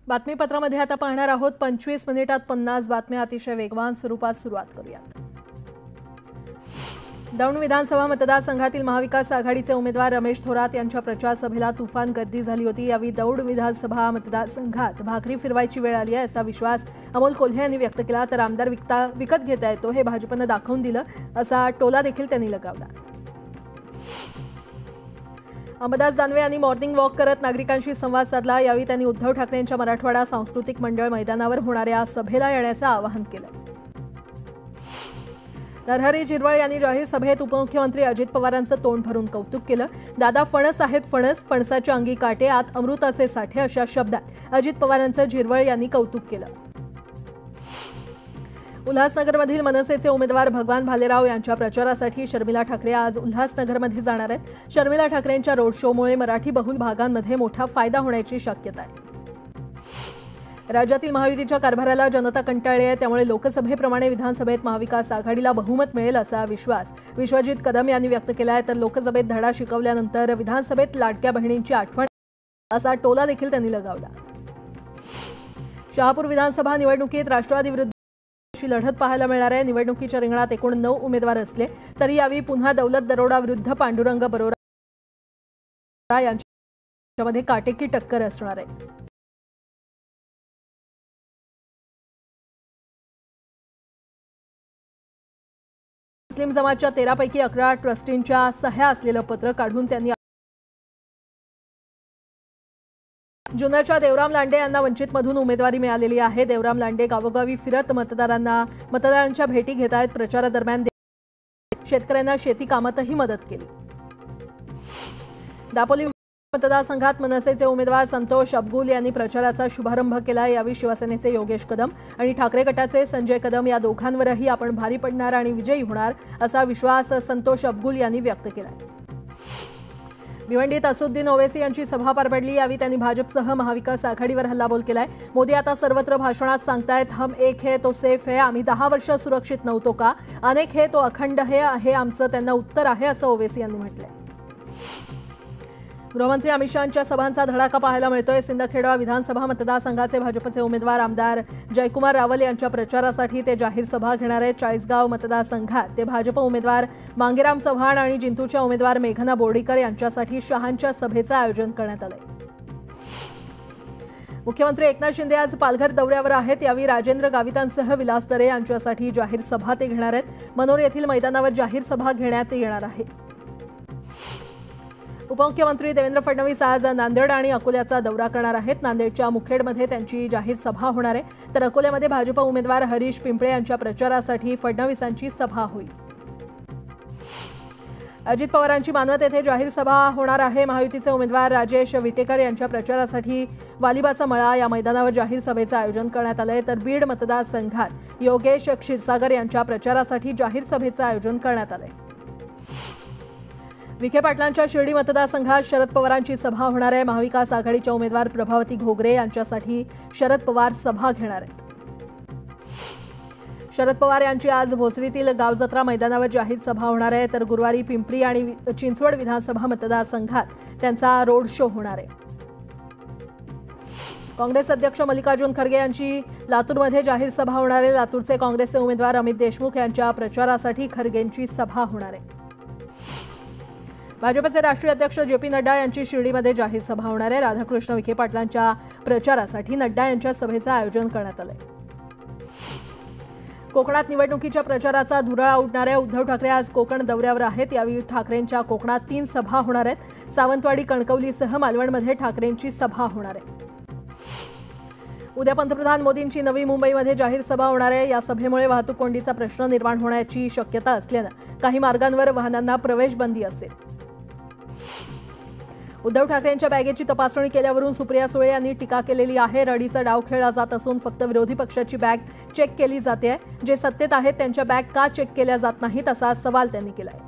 बातमीपत्रामध्ये आता पाहणार आहोत 25 मिनिटात 50 बातम्या अतिशय वेगवान स्वरूपात सुरुवात करूयात। दौंड विधानसभा मतदारसंघातील महाविकास आघाडीचे उमेदवार रमेश थोरात यांच्या प्रचार सभेला तुफान गर्दी झाली होती। यावेळी दौंड विधानसभा मतदारसंघात भाकरी फिरवायची वेळ आली आहे असा विश्वास अमोल कोल्हे यांनी व्यक्त केला। तर आमदार विकत घेता येतो हे भाजपने दाखवून दिलं असा टोला देखील त्यांनी लगावला। अंबादास दानवे यांनी मॉर्निंग वॉक करत नागरिकांशी संवाद साधला। यावेळी त्यांनी उद्धव ठाकरेंच्या मराठवाडा सांस्कृतिक मंडळ मैदानावर होणाऱ्या सभेला येण्याचं आवाहन केलं। नरहरी झिरवळ यांनी जाहीर सभेत उपमुख्यमंत्री अजित पवारांचं तोंड भरून कौतुक केलं। दादा फणस आहेत फणस, फणसाच्या अंगी काटे, आत अमृताचे साठे अशा शब्दात अजित पवारांचं झिरवळ यांनी कौतुक केलं। उल्हासनगरमधील मनसेचे उमेदवार भगवान भालेराव यांच्या प्रचारासाठी शर्मिला ठाकरे आज उल्हासनगरमध्ये जाणार आहेत। शर्मिला ठाकरेंच्या रोड शोमुळे मराठी बहुल भागांमध्ये मोठा फायदा होण्याची शक्यता आहे। राज्यातील महायुतीच्या कारभाराला जनता कंटाळली आहे, त्यामुळे लोकसभेप्रमाणे विधानसभेत महाविकास आघाडीला बहुमत मिळेल असा विश्वास विश्वजित कदम यांनी व्यक्त केला आहे। तर लोकसभेत धडा शिकवल्यानंतर विधानसभेत लाडक्या बहिणींची आठवण असा टोला देखील त्यांनी लगावला। शहापूर विधानसभा निवडणुकीत राष्ट्रवादी विरुद्ध लढत पाहायला मिळणार आहे। निवडणुकीच्या रिंगणात एकूण 9 उमेदवार असले तरी यावेळी पुन्हा दौलत दरोडा विरुद्ध पांडुरंग बरोरा यांच्यामध्ये काटेकी टक्कर असणार आहे। मुस्लिम जमातच्या 13 पैकी 11 ट्रस्टींच्या सह्या असलेलं पत्र काढून त्यांनी जुन्नरच्या देवराम लांडे यांना वंचितमधून उमेदवारी मिळालेली आहे। देवराम लांडे गावोगावी फिरत मतदारांच्या भेटी घेत आहेत। प्रचारादरम्यान शेतकऱ्यांना शेती कामातही मदत केली। दापोली मतदारसंघात मनसेचे उमेदवार संतोष अबगुल यांनी प्रचाराचा शुभारंभ केला। यावेळी शिवसेनेचे योगेश कदम आणि ठाकरे गटाचे संजय कदम या दोघांवरही आपण भारी पडणार आणि विजयी होणार असा विश्वास संतोष अबगुल यांनी व्यक्त केला। भिवंडीत असुद्दीन ओवैसी यांची सभा पार पडली। यावेळी त्यांनी भाजपसह महाविकास आघाडीवर हल्लाबोल केलाय। मोदी आता सर्वत्र भाषणात सांगतायत हम एक है तो सेफ है, आम्ही 10 वर्ष सुरक्षित नव्हतो का, अनेक है तो अखंड है, हे आमचं त्यांना उत्तर आहे असं ओवैसी यांनी म्हटलंय। गृहमंत्री अमित शहांच्या सभांचा धडाका पाहायला मिळतोय। सिंदखेडा विधानसभा मतदारसंघाचे भाजपचे उमेदवार आमदार जयकुमार रावल यांच्या प्रचारासाठी ते जाहीर सभा घेणार आहेत। चाळीसगाव मतदारसंघात ते भाजप उमेदवार मांगेराम चव्हाण आणि जिंतूरच्या उमेदवार मेघना बोर्डीकर यांच्यासाठी शहांच्या सभेचं आयोजन करण्यात आलंय। मुख्यमंत्री एकनाथ शिंदे आज पालघर दौऱ्यावर आहेत। यावेळी राजेंद्र गावितांसह विलास दरे यांच्यासाठी जाहीर सभा ते घेणार आहेत। मनोर येथील मैदानावर जाहीर सभा घेण्यात येणार आहे। उपमुख्यमंत्री देवेंद्र फडणवीस आज नांदेड आणि अकोल्याचा दौरा करणार आहेत। नांदेडच्या मुखेडमध्ये त्यांची जाहीर सभा होणार आहे, तर अकोल्यामध्ये भाजप उमेदवार हरीश पिंपळे यांच्या प्रचारासाठी फडणवीसांची सभा होईल। अजित पवारांची मानवत येथे जाहीर सभा होणार आहे। महायुतीचे उमेदवार राजेश विटेकर यांच्या प्रचारासाठी वालिबाचा मळा या मैदानावर जाहीर सभेचं आयोजन करण्यात आलंय। तर बीड मतदारसंघात योगेश क्षीरसागर यांच्या प्रचारासाठी जाहीर सभेचं आयोजन करण्यात आलंय। विखे पाटलांच्या शिर्डी मतदारसंघात शरद पवारांची सभा होणार आहे। महाविकास आघाडीच्या उमेदवार प्रभावती घोगरे यांच्यासाठी शरद पवार सभा घेणार आहेत। शरद पवार यांची आज भोसरीतील गावजत्रा मैदानावर जाहीर सभा होणार आहे, तर गुरुवारी पिंपरी आणि चिंचवड विधानसभा मतदारसंघात त्यांचा रोड शो होणार आहे। काँग्रेस अध्यक्ष मल्लिकार्जुन खरगे यांची लातूरमध्ये जाहीर सभा होणार आहे। लातूरचे काँग्रेसचे उमेदवार अमित देशमुख यांच्या प्रचारासाठी खरगेंची सभा होणार आहे। भाजपचे राष्ट्रीय अध्यक्ष जे.पी. नड्डा यांची शिर्डीमध्ये जाहीर सभा होणार आहे। राधाकृष्ण विखे पाटलांच्या प्रचारासाठी नड्डा यांच्या सभेचं आयोजन करण्यात आलंय। कोकणात निवडणुकीच्या प्रचाराचा धुराळा उडणार आहे। उद्धव ठाकरे आज कोकण दौऱ्यावर आहेत। यावेळी ठाकरेंच्या कोकणात 3 सभा होणार आहेत। सावंतवाडी कणकवलीसह मालवणमध्ये ठाकरेंची सभा होणार आहे। उद्या पंतप्रधान मोदींची नवी मुंबईमध्ये जाहीर सभा होणार आहे। या सभेमुळे वाहतूक कोंडीचा प्रश्न निर्माण होण्याची शक्यता असल्यानं काही मार्गांवर वाहनांना प्रवेश बंदी असेल। उद्धव ठाकरेंच्या बॅगेची तपासणी केल्यावरून सुप्रिया सुळे यांनी टीका केलेली आहे। रडीचा डाव खेळला जात असून फक्त विरोधी पक्षाची बॅग चेक केली जाते, जे सत्तेत आहेत त्यांच्या बॅग का चेक केल्या जात नाहीत असा सवाल त्यांनी केलाय।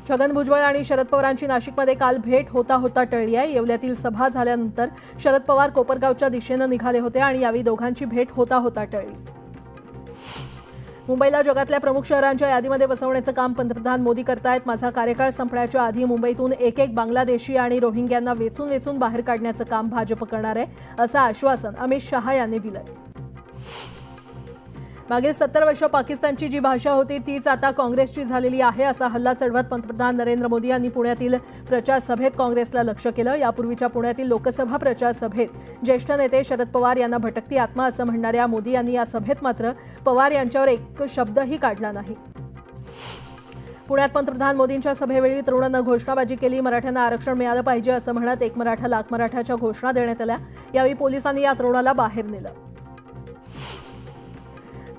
छगन भुजबळ आणि शरद पवारांची नाशिकमध्ये काल भेट होता टळली आहे। येवल्यातील सभा झाल्यानंतर शरद पवार कोपरगावच्या दिशेने निघाले होते आणि यावेळी दोघांची भेट होता टळली। मुंबईला जगातल्या प्रमुख शहरांच्या यादीमध्ये बसवण्याचं काम पंतप्रधान मोदी करतायत। माझा कार्यकाळ संपण्याच्या आधी मुंबईतून एक बांगलादेशी आणि रोहिंग्यांना वेचून वेचून बाहेर काढण्याचं काम भाजप करणार आहे, असं आश्वासन अमित शहा यांनी दिलंय। मागील 70 वर्ष पाकिस्तानची जी भाषा होती तीच आता काँग्रेसची झालेली आहे, असा हल्ला चढवत पंतप्रधान नरेंद्र मोदी यांनी पुण्यातील प्रचार सभेत काँग्रेसला लक्ष्य केलं। यापूर्वीच्या पुण्यातील लोकसभा प्रचार सभेत ज्येष्ठ नेते शरद पवार यांना भटकती आत्मा असं म्हणणाऱ्या मोदी यांनी या सभेत मात्र पवार यांच्यावर एक शब्दही काढला नाही। पुण्यात पंतप्रधान मोदींच्या सभेवेळी तरुणांना घोषणाबाजी केली। मराठ्यांना आरक्षण मिळालं पाहिजे असं म्हणत एक मराठा लाख मराठाच्या घोषणा देण्यात आल्या। यावेळी पोलिसांनी या तरुणाला बाहेर नेलं।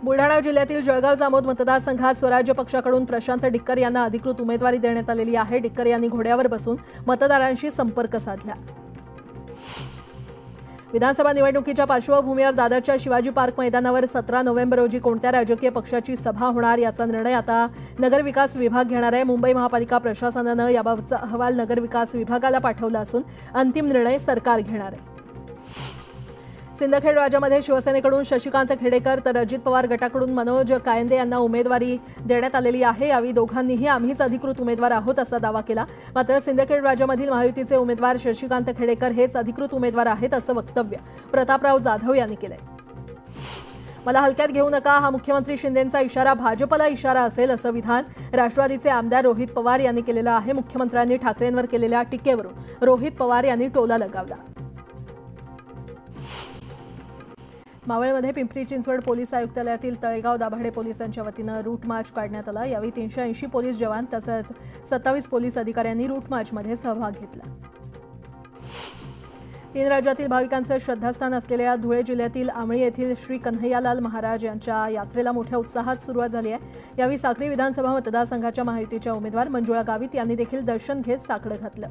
बुलढाणा जिल्ह्यातील जळगाव जामोद मतदारसंघात स्वराज्य पक्षाकडून प्रशांत डिक्कर यांना अधिकृत उमेदवारी देण्यात आलेली आहे। डिक्कर यांनी घोड्यावर बसून मतदारांशी संपर्क साधला। विधानसभा निवडणुकीच्या पार्श्वभूमीवर दादरच्या शिवाजी पार्क मैदानावर 17 नोव्हेंबर रोजी कोणत्या राजकीय पक्षाची सभा होणार याचा निर्णय आता नगरविकास विभाग घेणार आहे। मुंबई महापालिका प्रशासनानं याबाबतचा अहवाल नगरविकास विभागाला पाठवला असून अंतिम निर्णय सरकार घेणार आहे। सिंदखेड राजामध्ये शिवसेनेकडून शशिकांत खेडेकर तर अजित पवार गटाकडून मनोज कायंदे यांना उमेदवारी देण्यात आलेली आहे। यावेळी दोघांनीही आम्हीच अधिकृत उमेदवार आहोत असा दावा केला। मात्र सिंदखेड राजामधील महायुतीचे उमेदवार शशिकांत खेडेकर हेच अधिकृत उमेदवार आहेत असं वक्तव्य प्रतापराव जाधव यांनी केलंय। मला हलक्यात घेऊ नका हा मुख्यमंत्री शिंदेंचा इशारा भाजपला इशारा असेल असं विधान राष्ट्रवादीचे आमदार रोहित पवार यांनी केलेलं आहे। मुख्यमंत्र्यांनी ठाकरेंवर केलेल्या टीकेवरून रोहित पवार यांनी टोला लगावला। मावळमध्ये पिंपरी चिंचवड पोलीस आयुक्तालयातील तळेगाव दाभाडे पोलिसांच्या वतीनं रूट मार्च काढण्यात आला। यावेळी 380 पोलीस जवान तसंच 27 पोलीस अधिकाऱ्यांनी रूट मार्चमध्ये सहभाग घेतला। 3 राज्यातील भाविकांचं श्रद्धास्थान असलेल्या धुळे जिल्ह्यातील आमळी येथील श्री कन्हैयालाल महाराज यांच्या यात्रेला मोठ्या उत्साहात सुरुवात झाली आहे। यावेळी साक्री विधानसभा मतदारसंघाच्या महायुतीच्या उमेदवार मंजुळा गावित यांनी देखील दर्शन घेत साकडं घातलं।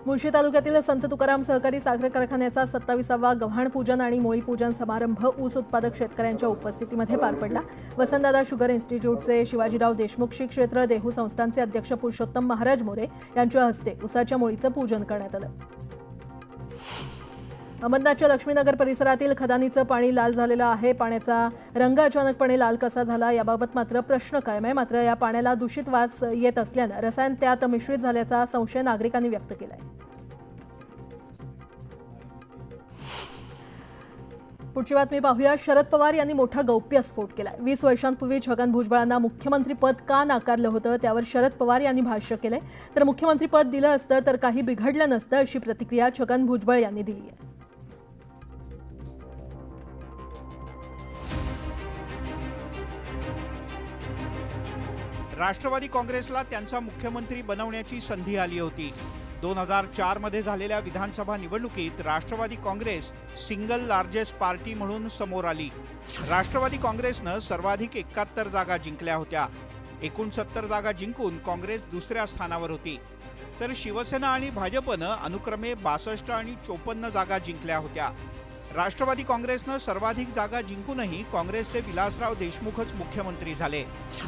मुळशी तालुक्यातील संत तुकाराम सहकारी साखर कारखान्याचा 27वा गव्हाण पूजन आणि मोळी पूजन समारंभ ऊस उत्पादक शेतकऱ्यांच्या उपस्थितीमध्ये पार पडला। वसंतदादा शुगर इन्स्टिट्यूटचे शिवाजीराव देशमुख श्री क्षेत्र देहू संस्थानचे अध्यक्ष पुरुषोत्तम महाराज मोरे यांच्या हस्ते ऊसाच्या मोळीचं पूजन करण्यात आलं। अमरनाथच्या लक्ष्मीनगर परिसरातील खदानीचं पाणी लाल झालेलं आहे। पाण्याचा रंग अचानकपणे लाल कसा झाला याबाबत मात्र प्रश्न कायम आहे। मात्र या पाण्याला दूषित वास येत असल्यानं रसायन त्यात मिश्रित झाल्याचा संशय नागरिकांनी व्यक्त केलाय। पुढची बातमी पाहूया। शरद पवार यांनी मोठा गौप्यस्फोट केलाय। 20 वर्षांपूर्वी छगन भुजबळांना मुख्यमंत्रीपद का नाकारलं होतं त्यावर शरद पवार यांनी भाष्य केलंय। तर मुख्यमंत्रीपद दिलं असतं तर काही बिघडलं नसतं अशी प्रतिक्रिया छगन भुजबळ यांनी दिली आहे। राष्ट्रवादी काँग्रेसला त्यांचा मुख्यमंत्री बनवण्याची संधी आली होती। 2004 मध्ये झालेल्या विधानसभा निवडणुकीत Rashtrawadi Congress single largest party म्हणून समोर आली। राष्ट्रवादी काँग्रेसनं सर्वाधिक 71 जागा जिंकल्या होत्या। 69 जागा जिंकून काँग्रेस दुसऱ्या स्थानावर होती, तर शिवसेना आणि भाजपनं अनुक्रमे 62 आणि 54 जागा जिंकल्या होत्या। राष्ट्रवादी काँग्रेसनं सर्वाधिक जागा जिंकूनही काँग्रेसचे विलासराव देशमुखच मुख्यमंत्री झाले।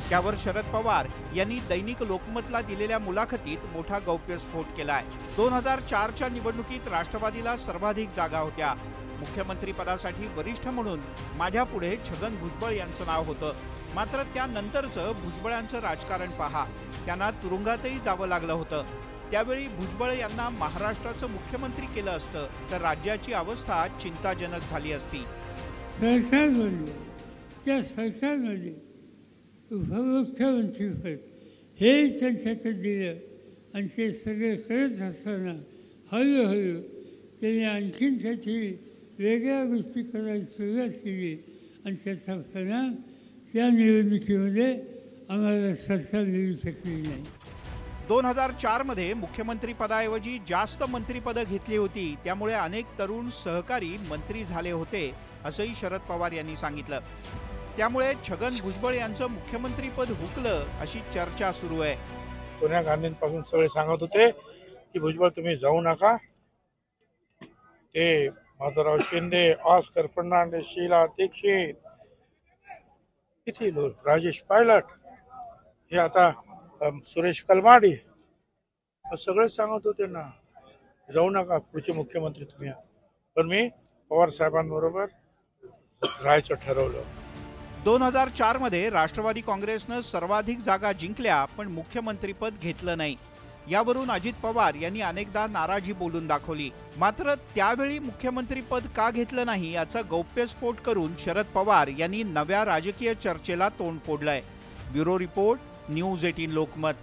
त्यावर शरद पवार यांनी दैनिक लोकमतला दिलेल्या मुलाखतीत मोठा गौप्यस्फोट केलाय। 2004च्या निवडणुकीत राष्ट्रवादीला सर्वाधिक जागा होत्या। मुख्यमंत्री पदासाठी वरिष्ठ म्हणून माझ्या पुढे छगन भुजबळ यांचं नाव होतं। मात्र त्यानंतरचं भुजबळांचं राजकारण पहा, त्यांना तुरुंगातही जावं लागलं होतं। त्यावेळी भुजबळ यांना महाराष्ट्राचं मुख्यमंत्री केलं असतं तर राज्याची अवस्था चिंताजनक झाली असती। सरकारमध्ये उपमुख्यमंत्रीपद हे त्यांच्याकडे दिलं आणि ते सगळे करत असताना हळूहळू त्यांनी आणखीन त्याची वेगळ्या गोष्टी करायला सुरुवात केली आणि त्याचा परिणाम त्या निवडणुकीमध्ये आम्हाला सरकार मिळू शकली नाही। 2004 मध्ये मुख्यमंत्री पदाऐवजी जास्त मंत्रिपदं घेतली होती, त्यामुळे अनेक तरुण सहकारी मंत्री झाले होते असंही शरद पवार यांनी सांगितलं। त्यामुळे छगन भुजबळ यांचं मुख्यमंत्रीपद हुकलं अशी चर्चा सुरू आहे। सोनिया गांधींपासून सगळे सांगत होते की भुजबळ तुम्ही जाऊ नका। ते माधवराव शिंदे, ऑस्कर फर्नांडिस, शीला दीक्षित, किती लोक, राजेश पायलट, हे आता सुरेश कलमाडी, सगळे सांगत होते ना जाऊ नका, पुढचे मुख्यमंत्री तुम्ही। पण मी पवार साहेबांबरोबर राहायचं ठरवलं 2004 मध्ये राष्ट्रवादी काँग्रेसनं सर्वाधिक जागा जिंकल्या पण मुख्यमंत्रीपद घेतलं नाही। यावरून अजित पवार यांनी अनेकदा नाराजी बोलून दाखवली। मात्र त्यावेळी मुख्यमंत्रीपद का घेतलं नाही याचा गौप्यस्फोट करून शरद पवार यांनी नव्या राजकीय चर्चेला तोंड फोडलंय। Bureau report, news 18 Lokmat.